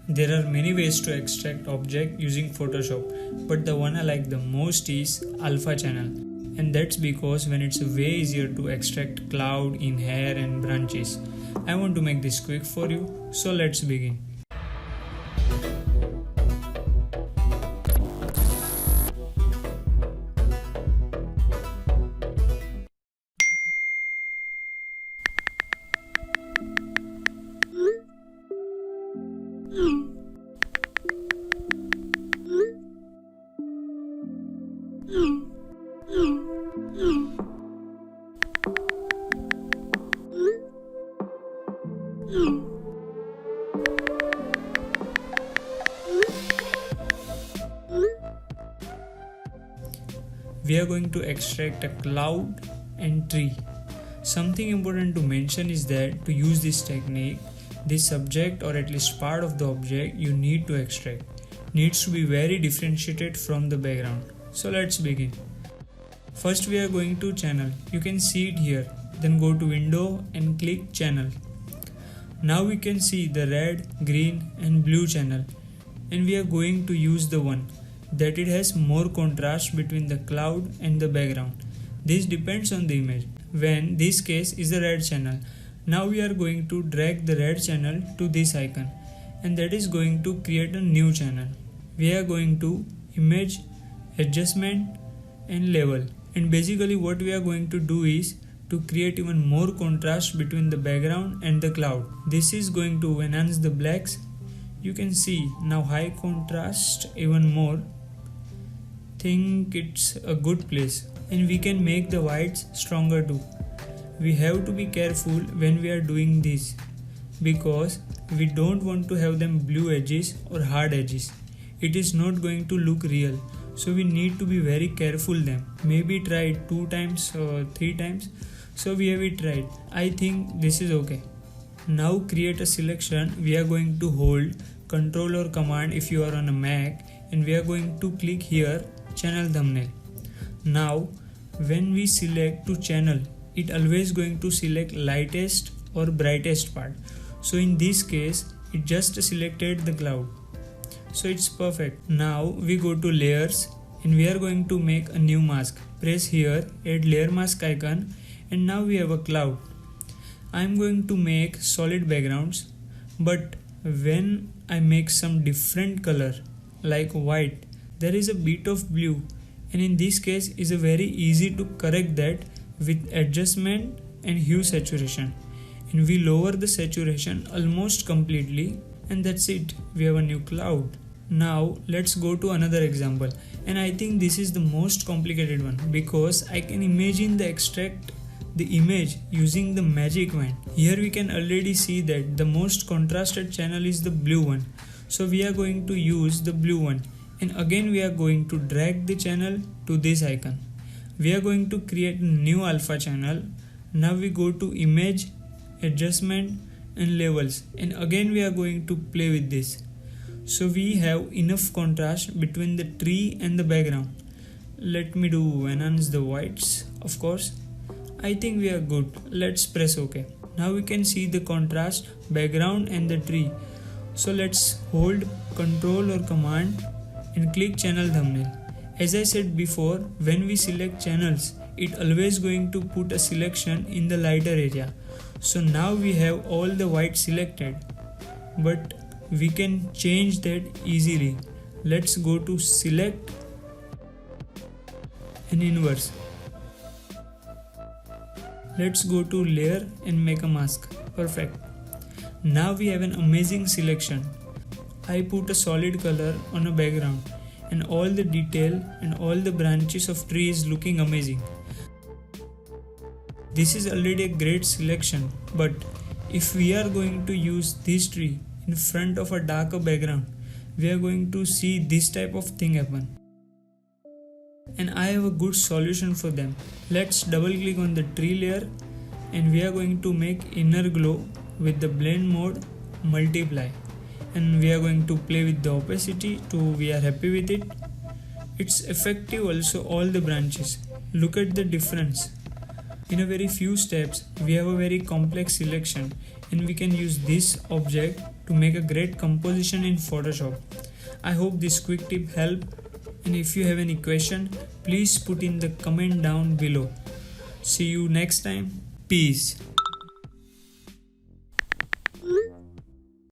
There are many ways to extract object using Photoshop, but the one I like the most is alpha channel, and that's because when it's way easier to extract cloud in hair and branches. I want to make this quick for you, so let's begin. We are going to extract a cloud and tree. Something important to mention is that to use this technique, this subject or at least part of the object you need to extract needs to be very differentiated from the background. So let's begin. First we are going to channel. You can see it here. Then go to window and click channel. Now we can see the red, green and blue channel, and we are going to use the one that it has more contrast between the cloud and the background. This depends on the image. When this case is the red channel, now we are going to drag the red channel to this icon, and that is going to create a new channel. We are going to image, adjustment and level, and basically what we are going to do is to create even more contrast between the background and the cloud. This is going to enhance the blacks. You can see now high contrast even more. Think it's a good place, and we can make the whites stronger too. We have to be careful when we are doing this because we don't want to have them blue edges or hard edges. It is not going to look real, so we need to be very careful them. Maybe try it 2 times or 3 times. So we have it tried. I think this is okay. Now create a selection. We are going to hold Ctrl or Command if you are on a Mac, and we are going to click here channel thumbnail. Now when we select to channel, it always going to select lightest or brightest part. So in this case it just selected the cloud, so it's perfect. Now we go to layers and we are going to make a new mask. Press here add layer mask icon, and now we have a cloud. I am going to make solid backgrounds, but when I make some different color like white, there is a bit of blue, and in this case is a very easy to correct that with adjustment and hue saturation, and we lower the saturation almost completely, and that's it. We have a new cloud. Now let's go to another example, and I think this is the most complicated one because I can imagine the extract the image using the magic wand. Here we can already see that the most contrasted channel is the blue one, so we are going to use the blue one, and again we are going to drag the channel to this icon. We are going to create a new alpha channel. Now we go to image, adjustment and levels, and again we are going to play with this, so we have enough contrast between the tree and the background. Let me do enhance the whites. Of course, I think we are good. Let's press OK. Now we can see the contrast background and the tree. So let's hold Ctrl or Command and click channel thumbnail. As I said before, when we select channels, it always going to put a selection in the lighter area. So now we have all the white selected, but we can change that easily. Let's go to select and inverse. Let's go to layer and make a mask. Perfect. Now we have an amazing selection. I put a solid color on a background, and all the detail and all the branches of tree is looking amazing. This is already a great selection, but if we are going to use this tree in front of a darker background, we are going to see this type of thing happen. And I have a good solution for them. Let's double click on the tree layer, and we are going to make inner glow with the blend mode multiply, and we are going to play with the opacity too. We are happy with it. It's effective also all the branches. Look at the difference. In a very few steps we have a very complex selection, and we can use this object to make a great composition in Photoshop. I hope this quick tip helped, and if you have any question, please put in the comment down below. See you next time. Peace.